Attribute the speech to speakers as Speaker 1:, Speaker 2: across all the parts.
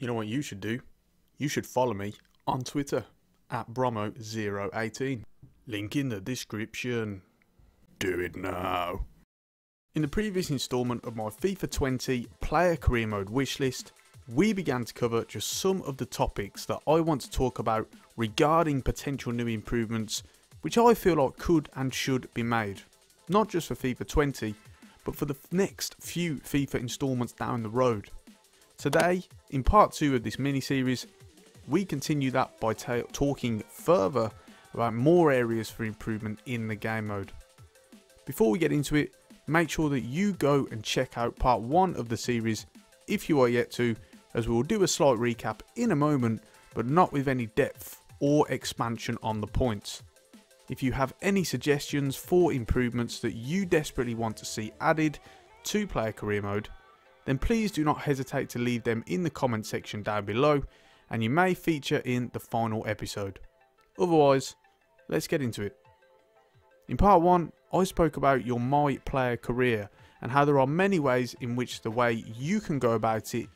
Speaker 1: You know what you should do? You should follow me on Twitter at Bromo018. Link in the description. Do it now. In the previous instalment of my FIFA 20 player career mode wishlist, we began to cover just some of the topics that I want to talk about regarding potential new improvements which I feel like could and should be made. Not just for FIFA 20, but for the next few FIFA instalments down the road. Today, in part 2 of this mini-series, we continue that by talking further about more areas for improvement in the game mode. Before we get into it, make sure that you go and check out part 1 of the series if you are yet to, as we will do a slight recap in a moment, but not with any depth or expansion on the points. If you have any suggestions for improvements that you desperately want to see added to player career mode, then please do not hesitate to leave them in the comment section down below, and you may feature in the final episode. Otherwise, let's get into it. In part 1, I spoke about your My Player career and how there are many ways in which the way you can go about it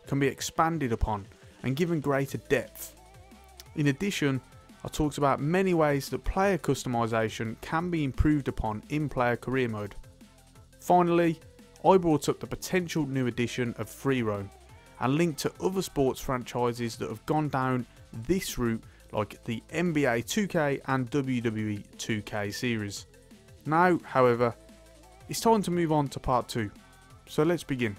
Speaker 1: can be expanded upon and given greater depth. In addition, I talked about many ways that player customization can be improved upon in player career mode. Finally, I brought up the potential new addition of free roam and linked to other sports franchises that have gone down this route, like the NBA 2K and WWE 2K series. Now, however, it's time to move on to part 2, so let's begin.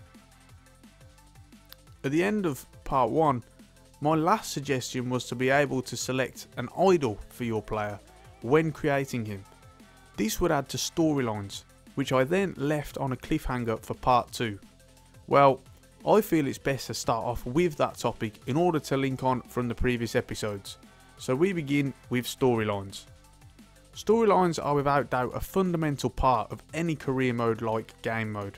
Speaker 1: At the end of part 1, my last suggestion was to be able to select an idol for your player when creating him. This would add to storylines, which I then left on a cliffhanger for part 2. Well, I feel it's best to start off with that topic in order to link on from the previous episodes. So we begin with storylines. Storylines are without doubt a fundamental part of any career mode like game mode.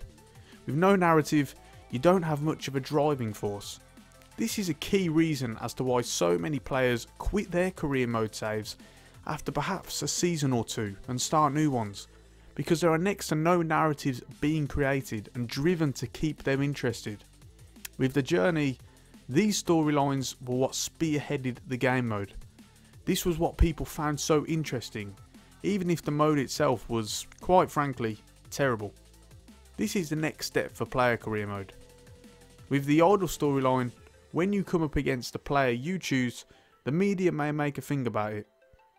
Speaker 1: With no narrative, you don't have much of a driving force. This is a key reason as to why so many players quit their career mode saves after perhaps a season or two and start new ones, because there are next to no narratives being created and driven to keep them interested. With the journey, these storylines were what spearheaded the game mode. This was what people found so interesting, even if the mode itself was, quite frankly, terrible. This is the next step for player career mode. With the idol storyline, when you come up against the player you choose, the media may make a thing about it.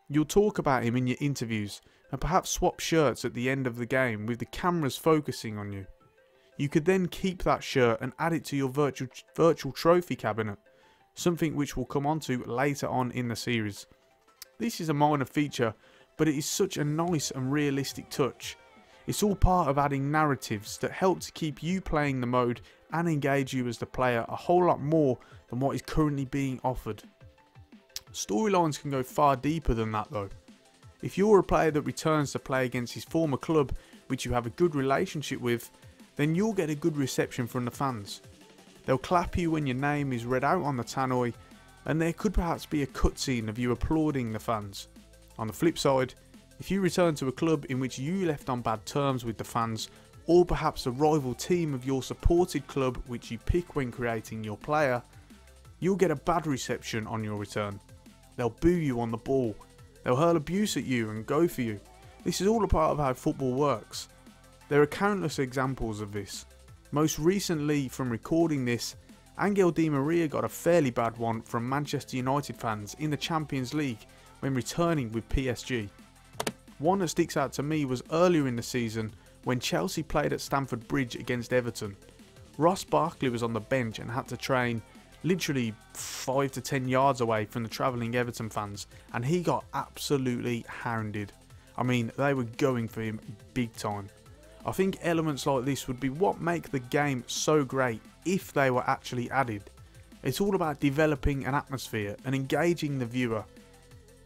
Speaker 1: You'll talk about him in your interviews and perhaps swap shirts at the end of the game with the cameras focusing on you. You could then keep that shirt and add it to your virtual trophy cabinet, something which we'll come onto later on in the series. This is a minor feature, but it is such a nice and realistic touch. It's all part of adding narratives that help to keep you playing the mode and engage you as the player a whole lot more than what is currently being offered. Storylines can go far deeper than that though. If you're a player that returns to play against his former club, which you have a good relationship with, then you'll get a good reception from the fans. They'll clap you when your name is read out on the tannoy, and there could perhaps be a cutscene of you applauding the fans. On the flip side, if you return to a club in which you left on bad terms with the fans, or perhaps a rival team of your supported club which you pick when creating your player, you'll get a bad reception on your return. They'll boo you on the ball, they'll hurl abuse at you and go for you. This is all a part of how football works. There are countless examples of this. Most recently, from recording this, Angel Di Maria got a fairly bad one from Manchester United fans in the Champions League when returning with PSG. One that sticks out to me was earlier in the season when Chelsea played at Stamford Bridge against Everton. Ross Barkley was on the bench and had to train literally 5 to 10 yards away from the travelling Everton fans, and he got absolutely hounded. I mean, they were going for him big time. I think elements like this would be what make the game so great if they were actually added. It's all about developing an atmosphere and engaging the viewer.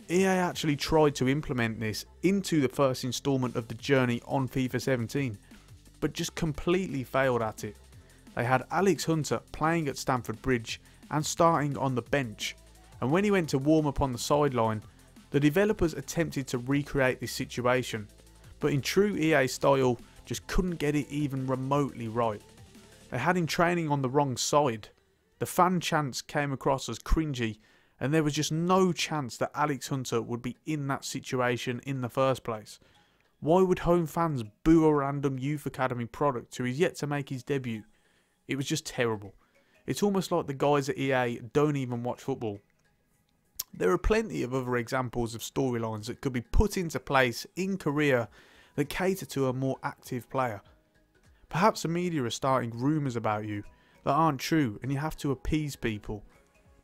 Speaker 1: EA actually tried to implement this into the first instalment of the journey on FIFA 17, but just completely failed at it. They had Alex Hunter playing at Stamford Bridge and starting on the bench, and when he went to warm up on the sideline, the developers attempted to recreate this situation, but in true EA style just couldn't get it even remotely right. They had him training on the wrong side. The fan chants came across as cringy, and there was just no chance that Alex Hunter would be in that situation in the first place. Why would home fans boo a random youth academy product who is yet to make his debut? It was just terrible. It's almost like the guys at EA don't even watch football. There are plenty of other examples of storylines that could be put into place in Korea that cater to a more active player. Perhaps the media are starting rumours about you that aren't true and you have to appease people.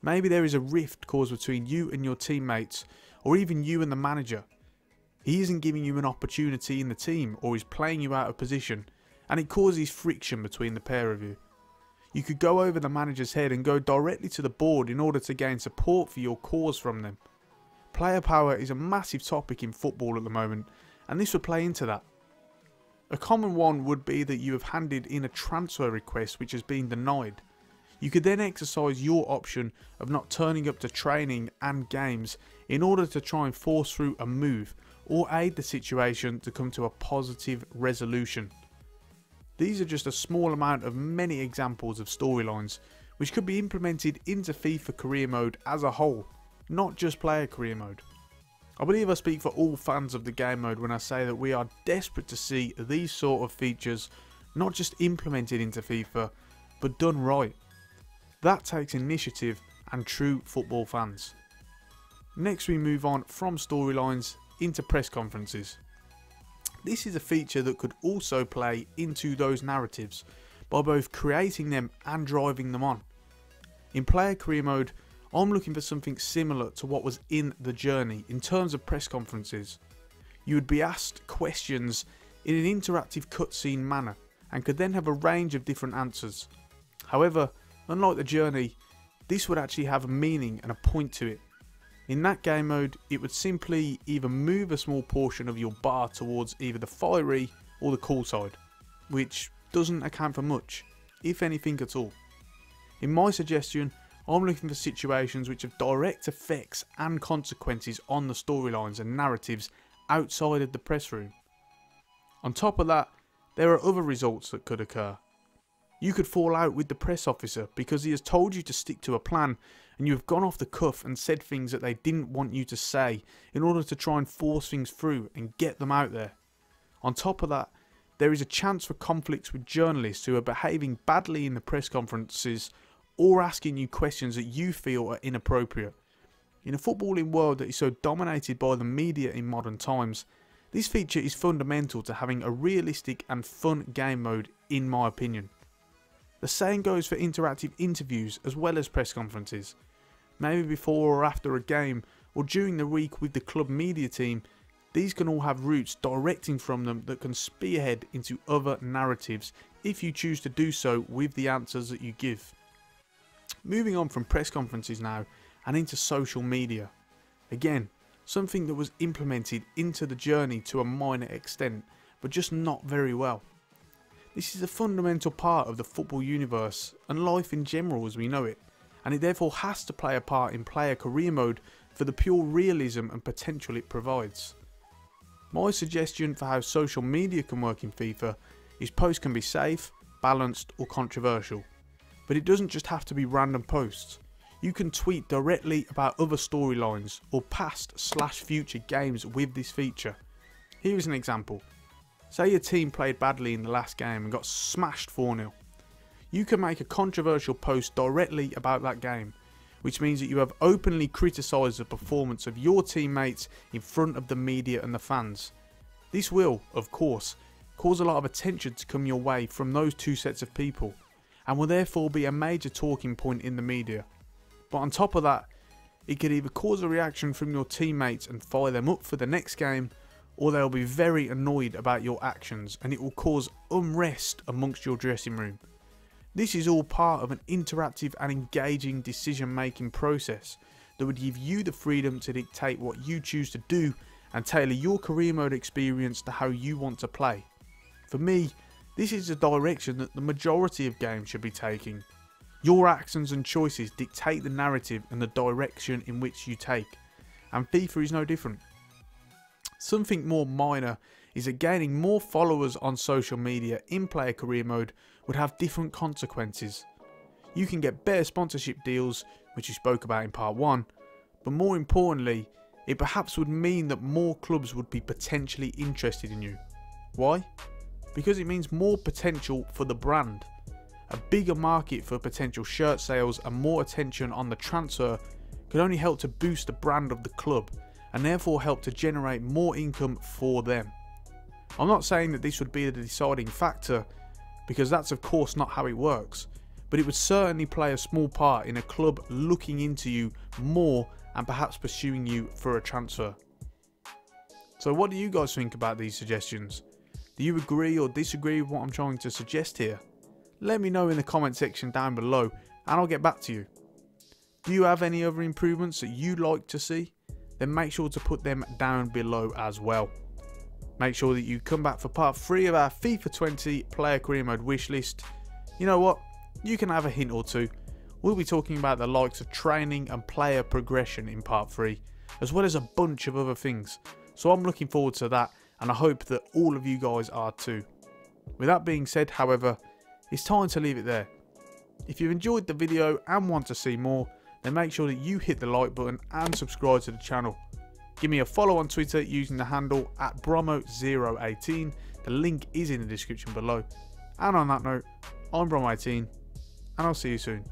Speaker 1: Maybe there is a rift caused between you and your teammates, or even you and the manager. He isn't giving you an opportunity in the team, or is playing you out of position, and it causes friction between the pair of you. You could go over the manager's head and go directly to the board in order to gain support for your cause from them. Player power is a massive topic in football at the moment, and this would play into that. A common one would be that you have handed in a transfer request which has been denied. You could then exercise your option of not turning up to training and games in order to try and force through a move or aid the situation to come to a positive resolution. These are just a small amount of many examples of storylines which could be implemented into FIFA career mode as a whole, not just player career mode. I believe I speak for all fans of the game mode when I say that we are desperate to see these sort of features not just implemented into FIFA, but done right. That takes initiative and true football fans. Next we move on from storylines into press conferences. This is a feature that could also play into those narratives by both creating them and driving them on. In player career mode, I'm looking for something similar to what was in the Journey in terms of press conferences. You would be asked questions in an interactive cutscene manner and could then have a range of different answers. However, unlike the Journey, this would actually have a meaning and a point to it. In that game mode, it would simply either move a small portion of your bar towards either the fiery or the cool side, which doesn't account for much, if anything at all. In my suggestion, I'm looking for situations which have direct effects and consequences on the storylines and narratives outside of the press room. On top of that, there are other results that could occur. You could fall out with the press officer because he has told you to stick to a plan and you have gone off the cuff and said things that they didn't want you to say in order to try and force things through and get them out there. On top of that, there is a chance for conflicts with journalists who are behaving badly in the press conferences or asking you questions that you feel are inappropriate. In a footballing world that is so dominated by the media in modern times, this feature is fundamental to having a realistic and fun game mode, in my opinion. The same goes for interactive interviews as well as press conferences. Maybe before or after a game or during the week with the club media team, these can all have routes directing from them that can spearhead into other narratives if you choose to do so with the answers that you give. Moving on from press conferences now and into social media. Again, something that was implemented into the Journey to a minor extent, but just not very well. This is a fundamental part of the football universe and life in general as we know it, and it therefore has to play a part in player career mode for the pure realism and potential it provides. My suggestion for how social media can work in FIFA is posts can be safe, balanced or controversial, but it doesn't just have to be random posts. You can tweet directly about other storylines or past/future games with this feature. Here is an example. Say your team played badly in the last game and got smashed 4-0. You can make a controversial post directly about that game, which means that you have openly criticised the performance of your teammates in front of the media and the fans. This will, of course, cause a lot of attention to come your way from those two sets of people, and will therefore be a major talking point in the media. But on top of that, it could either cause a reaction from your teammates and fire them up for the next game, or they'll be very annoyed about your actions and it will cause unrest amongst your dressing room. This is all part of an interactive and engaging decision making process that would give you the freedom to dictate what you choose to do and tailor your career mode experience to how you want to play. For me, this is the direction that the majority of games should be taking. Your actions and choices dictate the narrative and the direction in which you take, and FIFA is no different. Something more minor is that gaining more followers on social media in player career mode would have different consequences. you can get better sponsorship deals, which we spoke about in part 1, but more importantly, it perhaps would mean that more clubs would be potentially interested in you. Why? Because it means more potential for the brand. A bigger market for potential shirt sales and more attention on the transfer could only help to boost the brand of the club and therefore help to generate more income for them. I'm not saying that this would be the deciding factor, because that's of course not how it works, but it would certainly play a small part in a club looking into you more and perhaps pursuing you for a transfer. So what do you guys think about these suggestions? Do you agree or disagree with what I'm trying to suggest here? Let me know in the comment section down below and I'll get back to you. Do you have any other improvements that you'd like to see? Then make sure to put them down below as well. Make sure that you come back for part 3 of our FIFA 20 player career mode wish list. You know what? You can have a hint or two. We'll be talking about the likes of training and player progression in part 3, as well as a bunch of other things. So I'm looking forward to that, and I hope that all of you guys are too. With that being said, however, it's time to leave it there. If you've enjoyed the video and want to see more, then make sure that you hit the like button and subscribe to the channel. Give me a follow on Twitter using the handle @Bromo018. The link is in the description below. And on that note, I'm Bromo18, and I'll see you soon.